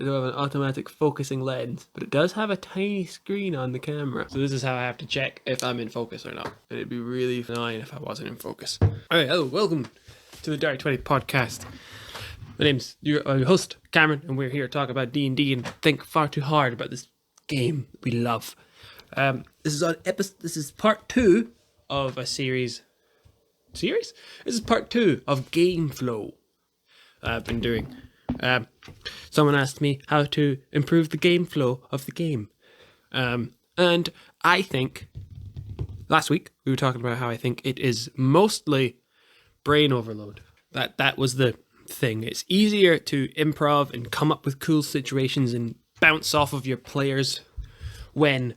I don't have an automatic focusing lens, but it does have a tiny screen on the camera. So this is how I have to check if I'm in focus or not. And it'd be really annoying if I wasn't in focus. Alright, hello, welcome to the Durty 20 podcast. My name's your host, Cameron, and we're here to talk about D&D and think far too hard about this game we love. This is part 2 of a series? This is part 2 of Game Flow I've been doing. Someone asked me how to improve the game flow of the game. And I think last week we were talking about how I think it is mostly brain overload. That was the thing. It's easier to improv and come up with cool situations and bounce off of your players when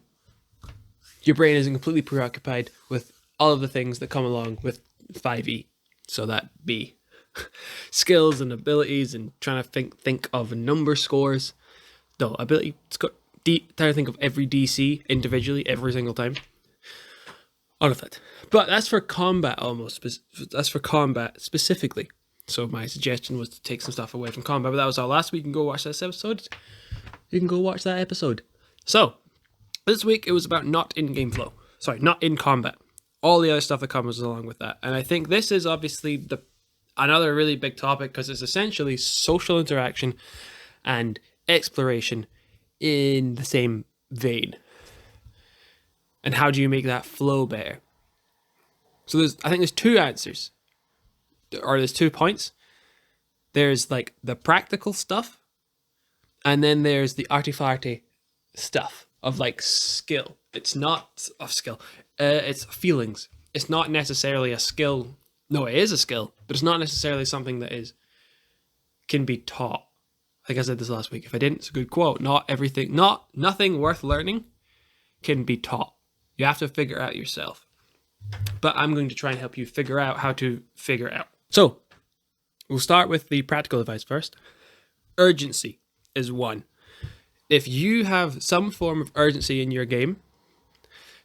your brain isn't completely preoccupied with all of the things that come along with 5e. So that be skills and abilities and trying to think of number scores. No, ability, trying to think of every DC individually every single time. All of that. But that's for combat almost. That's for combat specifically. So my suggestion was to take some stuff away from combat, but that was all last week. You can go watch that episode. So, this week it was about not in combat. All the other stuff that comes along with that. And I think this is obviously another really big topic because it's essentially social interaction and exploration in the same vein. And how do you make that flow better? So I think there's two answers. Or there's 2 points. There's like the practical stuff, and then there's the arty-farty stuff of like skill. It's not of skill. It's feelings. It's not necessarily a skill. No, it is a skill, but it's not necessarily something that can be taught. Like I said this last week. If I didn't, it's a good quote. Nothing worth learning can be taught. You have to figure it out yourself. But I'm going to try and help you figure out how to figure it out. So, we'll start with the practical advice first. Urgency is one. If you have some form of urgency in your game,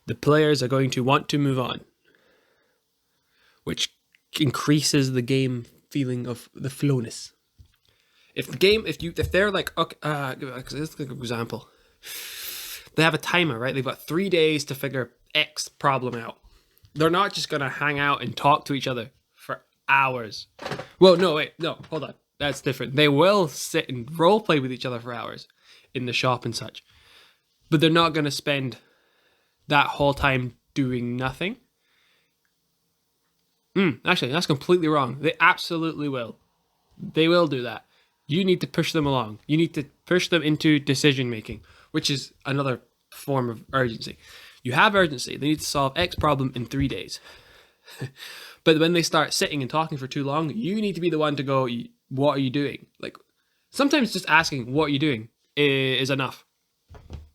the players are going to want to move on, which increases the game feeling of the flowness. If they're like, okay, let's take an example. They have a timer, right? They've got 3 days to figure X problem out. They're not just going to hang out and talk to each other for hours. Well, no, hold on. That's different. They will sit and role play with each other for hours in the shop and such. But they're not going to spend that whole time doing nothing. Actually, that's completely wrong. They absolutely will. They will do that. You need to push them along. You need to push them into decision making, which is another form of urgency. You have urgency. They need to solve X problem in 3 days. But when they start sitting and talking for too long, you need to be the one to go, what are you doing? Like, sometimes just asking, what are you doing, is enough.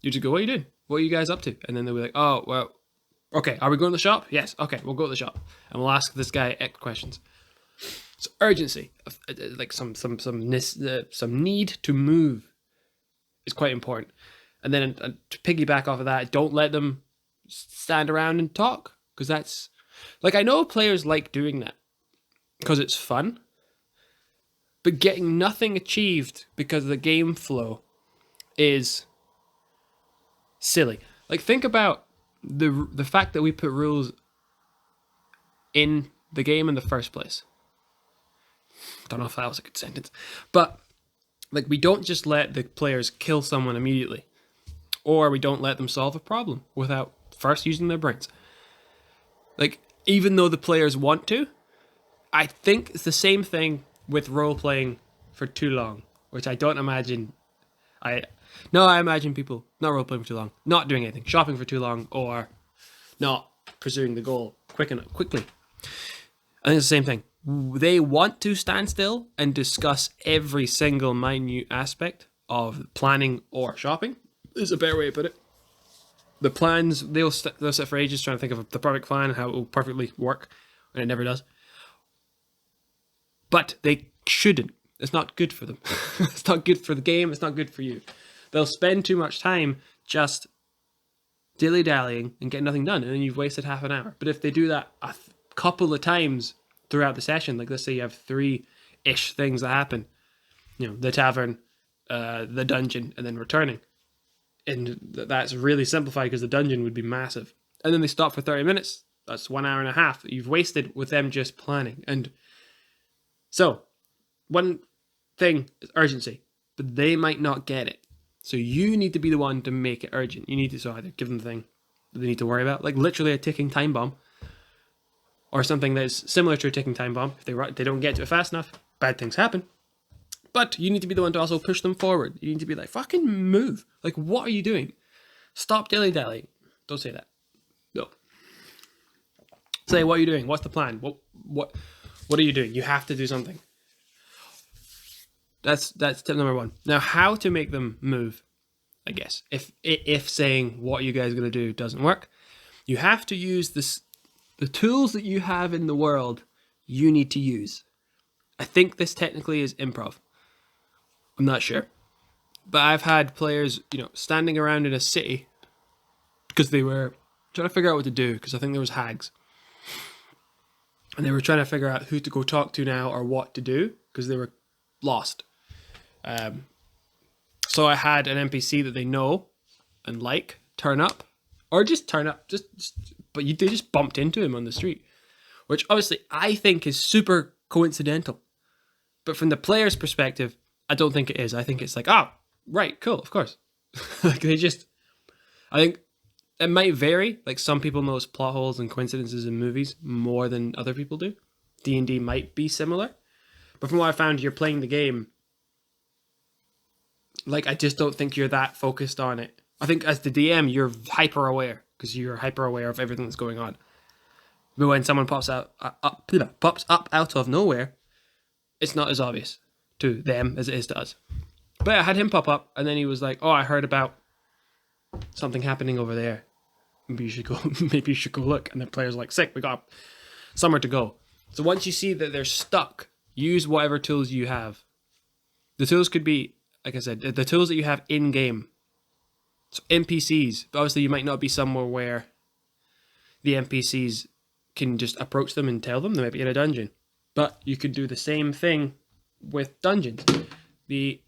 You just go, what are you doing? What are you guys up to? And then they'll be like, oh, well, okay, are we going to the shop? Yes, okay, we'll go to the shop. And we'll ask this guy X questions. So urgency, like some need to move is quite important. And then to piggyback off of that, don't let them stand around and talk, because that's like, I know players like doing that because it's fun, but getting nothing achieved because of the game flow is silly. Like, think about the fact that we put rules in the game in the first place. Don't know if that was a good sentence, but like, we don't just let the players kill someone immediately, or we don't let them solve a problem without first using their brains. Like, even though the players want to, I think it's the same thing with role-playing for too long, which I don't imagine. I imagine people not role-playing for too long, not doing anything, shopping for too long, or not pursuing the goal quickly. I think it's the same thing. They want to stand still and discuss every single minute aspect of planning or shopping. Is a better way to put it. The plans, they'll sit for ages trying to think of the perfect plan and how it will perfectly work, and it never does. But they shouldn't. It's not good for them. It's not good for the game. It's not good for you. They'll spend too much time just dilly-dallying and getting nothing done, and then you've wasted half an hour. But if they do that a couple of times throughout the session, like let's say you have 3-ish things that happen, the tavern, the dungeon and then returning. And that's really simplified because the dungeon would be massive. And then they stop for 30 minutes. That's 1 hour and a half that you've wasted with them just planning. And so, one thing is urgency, but they might not get it. So you need to be the one to make it urgent. You need to either give them the thing that they need to worry about, like literally a ticking time bomb, or something that's similar to a ticking time bomb. If they don't get to it fast enough, bad things happen. But you need to be the one to also push them forward. You need to be like, fucking move. Like, what are you doing? Stop dilly-dallying. Don't say that. No. Say, what are you doing? What's the plan? What are you doing? You have to do something. That's tip number 1. Now, how to make them move, I guess. If saying what you guys are going to do doesn't work, you have to use the tools that you have in the world you need to use. I think this technically is improv. I'm not sure. But I've had players, standing around in a city because they were trying to figure out what to do, because I think there was hags. And they were trying to figure out who to go talk to now or what to do because they were lost. So I had an NPC that they know and like turn up, or just turn up, but they just bumped into him on the street, which obviously I think is super coincidental. But from the player's perspective, I don't think it is. I think it's like, oh, right, cool, of course. Like I think it might vary. Like some people notice plot holes and coincidences in movies more than other people do. D&D might be similar. But from what I found, you're playing the game. Like, I just don't think you're that focused on it. I think as the DM, you're hyper aware because you're hyper aware of everything that's going on. But when someone pops up out of nowhere, it's not as obvious to them as it is to us. But I had him pop up, and then he was like, "Oh, I heard about something happening over there. Maybe you should go. Maybe you should go look." And the player's like, "Sick, we got somewhere to go." So once you see that they're stuck, use whatever tools you have. The tools could be, like I said, the tools that you have in game. So NPCs, but obviously you might not be somewhere where the NPCs can just approach them and tell them. They might be in a dungeon. But you could do the same thing with dungeons. The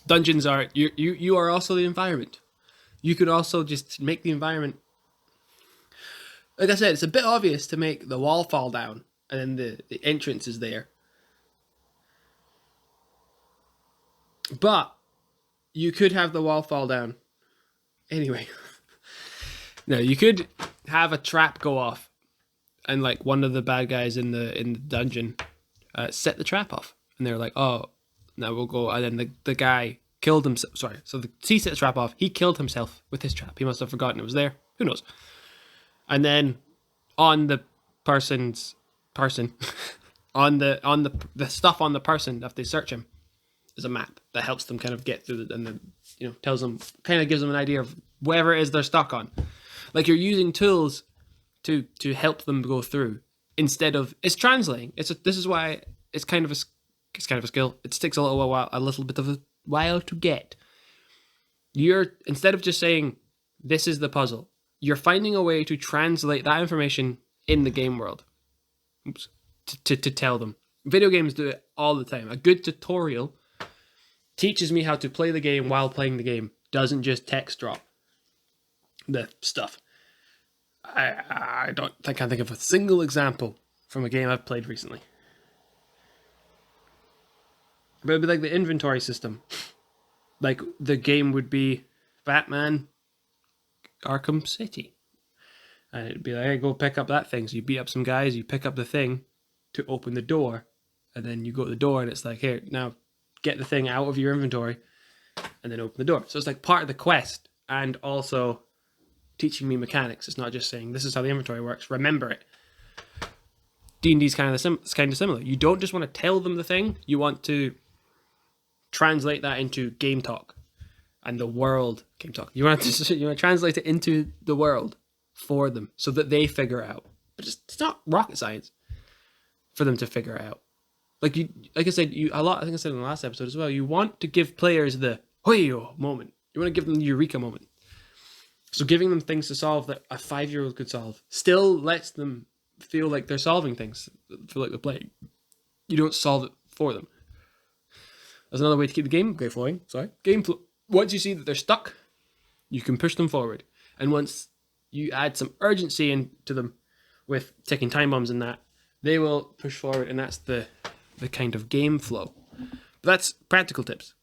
dungeons are, you are also the environment. You could also just make the environment, like I said, it's a bit obvious to make the wall fall down and then the entrance is there. But you could have the wall fall down. Anyway. No, you could have a trap go off and like one of the bad guys in the dungeon set the trap off. And they're like, oh, now we'll go. And then the guy killed himself. Sorry. So he set the trap off. He killed himself with his trap. He must have forgotten it was there. Who knows? And then on the person, on the stuff on the person, if they search him, is a map that helps them kind of get through and then, tells them, kind of gives them an idea of wherever it is they're stuck on. Like you're using tools to help them go through instead of, it's translating. This is why it's kind of a skill. It takes a little bit of a while to get. Instead of just saying, this is the puzzle, you're finding a way to translate that information in the game world. To tell them. Video games do it all the time. A good tutorial teaches me how to play the game while playing the game. Doesn't just text drop the stuff. I don't think I can think of a single example from a game I've played recently. But it'd be like the inventory system. Like the game would be Batman Arkham City. And it'd be like, hey, go pick up that thing. So you beat up some guys, you pick up the thing to open the door. And then you go to the door and it's like, here, now get the thing out of your inventory and then open the door. So it's like part of the quest and also teaching me mechanics. It's not just saying, this is how the inventory works. Remember it. D&D's kind of similar. You don't just want to tell them the thing. You want to translate that into game talk and the world game talk. You want to translate it into the world for them so that they figure out. But it's not rocket science for them to figure out. Like I said in the last episode as well, you want to give players the "Hoyo" moment. You want to give them the eureka moment. So giving them things to solve that a 5-year-old could solve still lets them feel like they're solving things, feel like they're playing. You don't solve it for them. That's another way to keep the game flowing. Once you see that they're stuck, you can push them forward. And once you add some urgency into them with ticking time bombs and that, they will push forward, and that's the kind of game flow. But that's practical tips.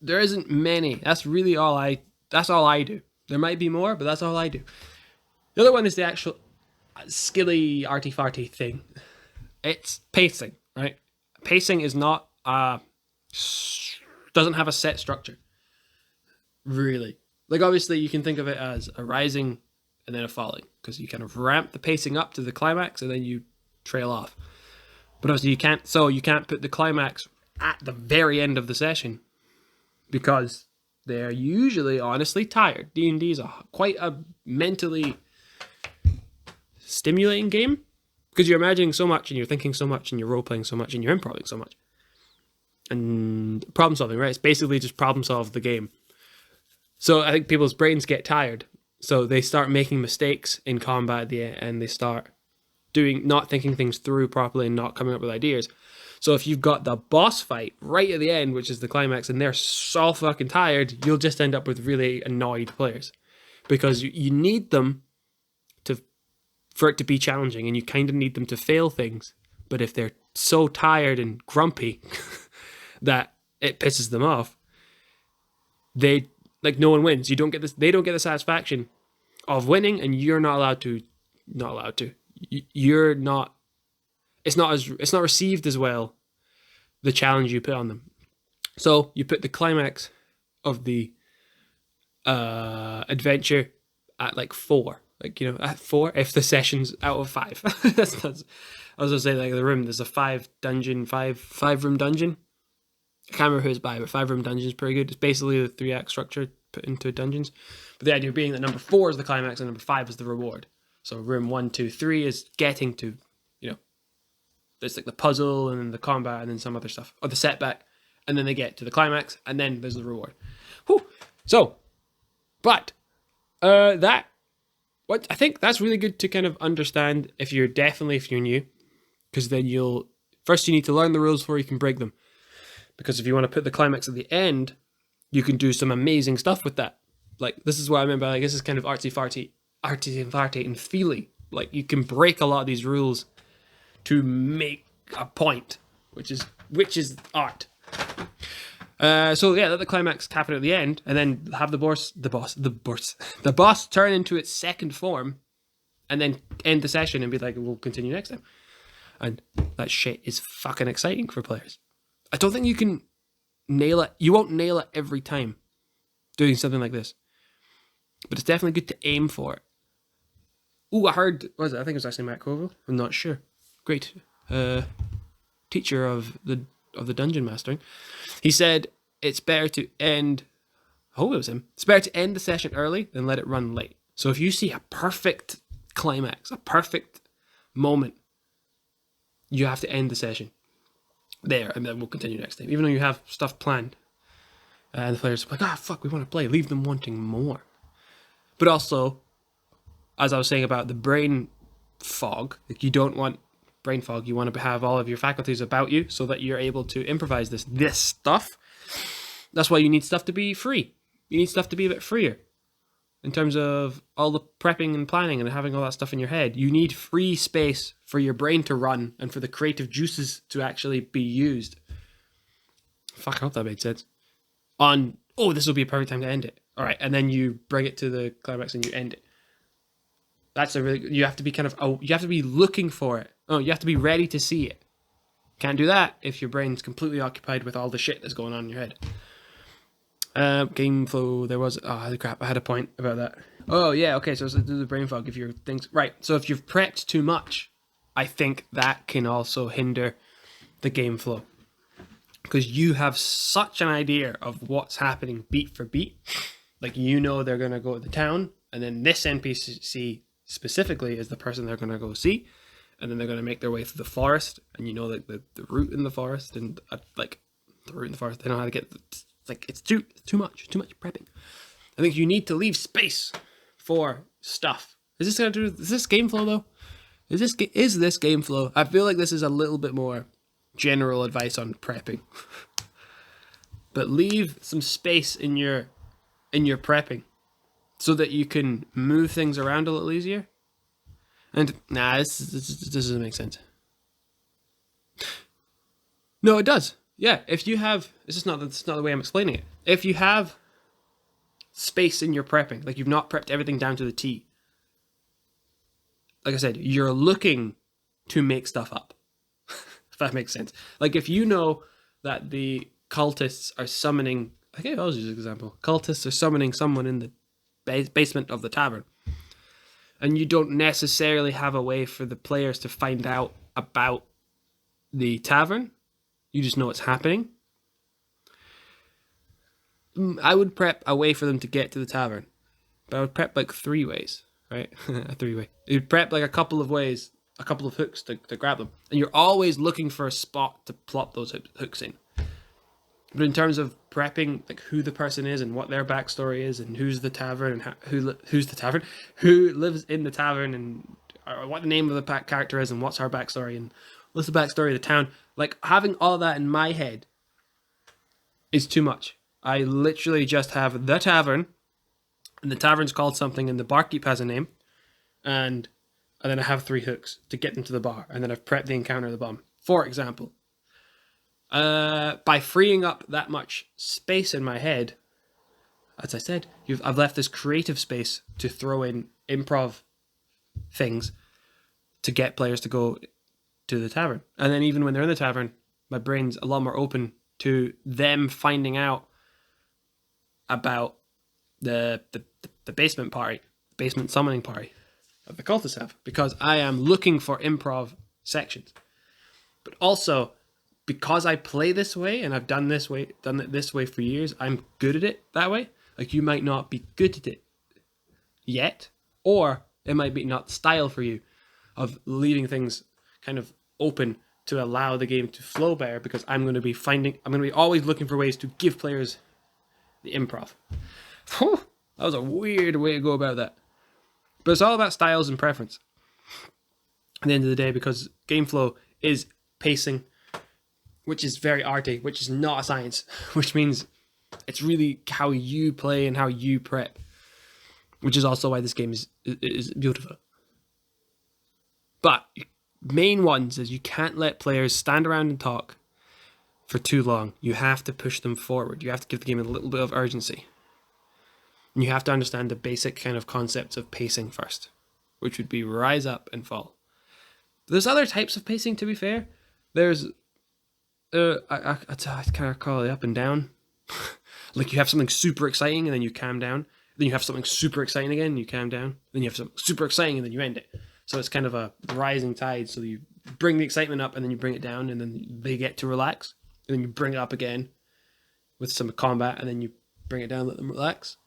There isn't many. That's all I do. There might be more, but that's all I do. The other one is the actual skilly arty-farty thing. It's pacing, right? Pacing is not doesn't have a set structure. Really. Like, obviously you can think of it as a rising and then a falling, because you kind of ramp the pacing up to the climax and then you trail off. But obviously you can't put the climax at the very end of the session, because they're usually honestly tired. D&D is quite a mentally stimulating game, because you're imagining so much and you're thinking so much and you're role-playing so much and you're improvising so much. And problem solving, right? It's basically just problem solve the game. So I think people's brains get tired. So they start making mistakes in combat at the end, and they start not thinking things through properly and not coming up with ideas. So if you've got the boss fight right at the end, which is the climax, and they're so fucking tired, you'll just end up with really annoyed players, because you need them for it to be challenging, and you kind of need them to fail things. But if they're so tired and grumpy that it pisses them off, no one wins. They don't get the satisfaction of winning, and you're not allowed to. You're not. It's not received as well, the challenge you put on them. So you put the climax of the adventure at like 4. At 4, if the session's out of 5. that's I was gonna say, like, the room, there's a 5 room dungeon. I can't remember who it's by, but 5 room dungeon is pretty good. It's basically the 3-act structure put into dungeons. But the idea being that number 4 is the climax and number 5 is the reward. So room 1, 2, 3 is getting to, there's like the puzzle and then the combat and then some other stuff, or the setback, and then they get to the climax, and then there's the reward. Whew. So, but I think that's really good to kind of understand if you're new, because then you need to learn the rules before you can break them. Because if you want to put the climax at the end, you can do some amazing stuff with that. Like, this is what I remember, like, this is kind of artsy farty and feely. Like, you can break a lot of these rules to make a point, which is art. Let the climax happen at the end, and then have the boss turn into its second form, and then end the session and be like, we'll continue next time. And that shit is fucking exciting for players. I don't think you can nail it. You won't nail it every time doing something like this, but it's definitely good to aim for it. Ooh, I heard, I think it was actually Matt Colville. I'm not sure. Great teacher of the dungeon mastering. He said it's better to end. I hope it was him. It's better to end the session early than let it run late. So if you see a perfect climax, a perfect moment, you have to end the session there, and then we'll continue next time. Even though you have stuff planned, and the players are like, fuck, we want to play. Leave them wanting more. But also, as I was saying about the brain fog, like, you don't want brain fog. You want to have all of your faculties about you so that you're able to improvise this stuff. That's why you need stuff to be free. You need stuff to be a bit freer in terms of all the prepping and planning and having all that stuff in your head. You need free space for your brain to run and for the creative juices to actually be used. Fuck, I hope that made sense. This will be a perfect time to end it. All right, and then you bring it to the climax and you end it. You have to be you have to be looking for it. You have to be ready to see it. Can't do that if your brain's completely occupied with all the shit that's going on in your head. Game flow, there was, crap, I had a point about that. Oh yeah, okay, so the brain fog, if you're right, so if you've prepped too much, I think that can also hinder the game flow. Because you have such an idea of what's happening beat for beat. Like, they're going to go to the town, and then this NPC specifically is the person they're going to go see, and then they're going to make their way through the forest, and like the route in the forest, and the route in the forest, they know how to get, it's too much prepping. I think you need to leave space for stuff. Is this game flow though? Is this game flow? I feel like this is a little bit more general advice on prepping, but leave some space in your prepping so that you can move things around a little easier. And this doesn't make sense. No, it does. Yeah, if you have, this is not the way I'm explaining it. If you have space in your prepping, like you've not prepped everything down to the T, like I said, you're looking to make stuff up. If that makes sense. Like if you know that the cultists are summoning, I think I always use an example. Cultists are summoning someone in the basement of the tavern, and you don't necessarily have a way for the players to find out about the tavern. You just know it's happening. I would prep a way for them to get to the tavern, but I would prep like 3 ways, right? A 3-way. You'd prep like a couple of ways, a couple of hooks to grab them, and you're always looking for a spot to plop those hooks in. But in terms of prepping, like who the person is and what their backstory is, and who's the tavern, and who's the tavern, who lives in the tavern, and what the name of the character is, and what's her backstory, and what's the backstory of the town. Like having all that in my head is too much. I literally just have the tavern, and the tavern's called something, and the barkeep has a name, and then I have 3 hooks to get them to the bar, and then I've prepped the encounter of the bomb. For example, by freeing up that much space in my head, as I said, I've left this creative space to throw in improv things to get players to go to the tavern. And then even when they're in the tavern, my brain's a lot more open to them finding out about the basement party, basement summoning party that the cultists have, because I am looking for improv sections. But also, because I play this way and I've done it this way for years, I'm good at it that way. Like you might not be good at it yet, or it might be not style for you of leaving things kind of open to allow the game to flow better, because I'm going to be always looking for ways to give players the improv. That was a weird way to go about that. But it's all about styles and preference at the end of the day, because game flow is pacing, which is very arty, which is not a science, which means it's really how you play and how you prep, which is also why this game is beautiful. But main ones is you can't let players stand around and talk for too long. You have to push them forward. You have to give the game a little bit of urgency. And you have to understand the basic kind of concepts of pacing first, which would be rise up and fall. There's other types of pacing, to be fair. There's, I kind of call it up and down. Like you have something super exciting and then you calm down. Then you have something super exciting again and you calm down. Then you have something super exciting and then you end it. So it's kind of a rising tide. So you bring the excitement up and then you bring it down and then they get to relax. And then you bring it up again with some combat and then you bring it down, let them relax.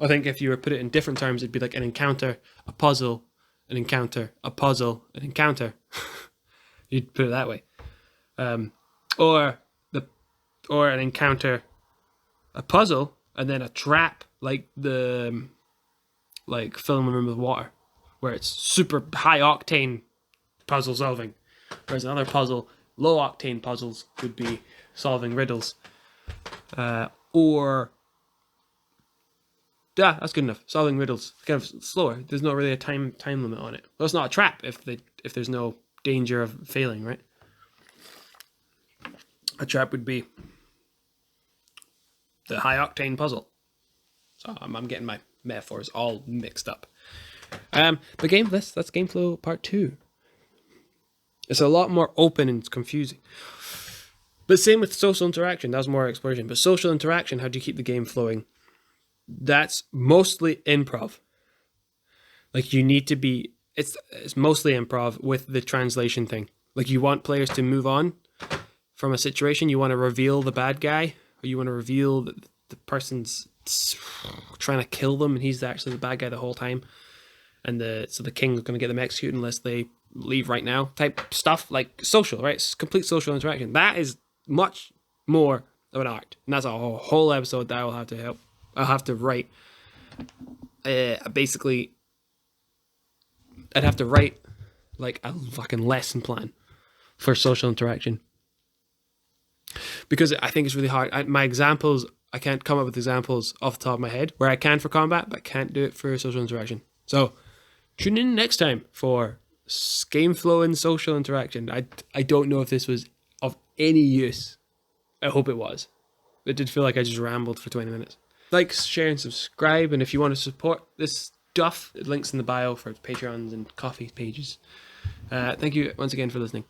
I think if you were to put it in different terms, it'd be like an encounter, a puzzle, an encounter, a puzzle, an encounter. You'd put it that way. Or an encounter, a puzzle, and then a trap, like Fill in the Room with Water, where it's super high octane puzzle solving, whereas another puzzle, low octane puzzles, would be solving riddles. Yeah, that's good enough. Solving riddles, kind of slower. There's not really a time limit on it. Well, it's not a trap if there's no danger of failing, right? A trap would be the high octane puzzle. So I'm getting my metaphors all mixed up. But that's game flow part 2. It's a lot more open and it's confusing. But same with social interaction. That was more exploration. But social interaction, how do you keep the game flowing? That's mostly improv. Like you need to be, it's mostly improv with the translation thing. Like you want players to move on from a situation. You want to reveal the bad guy, or you want to reveal that the person's trying to kill them and he's actually the bad guy the whole time. And so the king's going to get them executed unless they leave right now type stuff, like social, right? It's complete social interaction. That is much more of an art. And that's a whole episode that I'll have to write. Basically, I'd have to write like a fucking lesson plan for social interaction. Because I think it's really hard. My examples, I can't come up with examples off the top of my head where I can for combat, but can't do it for social interaction. So tune in next time for game flow and social interaction. I don't know if this was of any use. I hope it was. It did feel like I just rambled for 20 minutes. Like, share, and subscribe. And if you want to support this stuff, links in the bio for Patreons and coffee pages. Thank you once again for listening.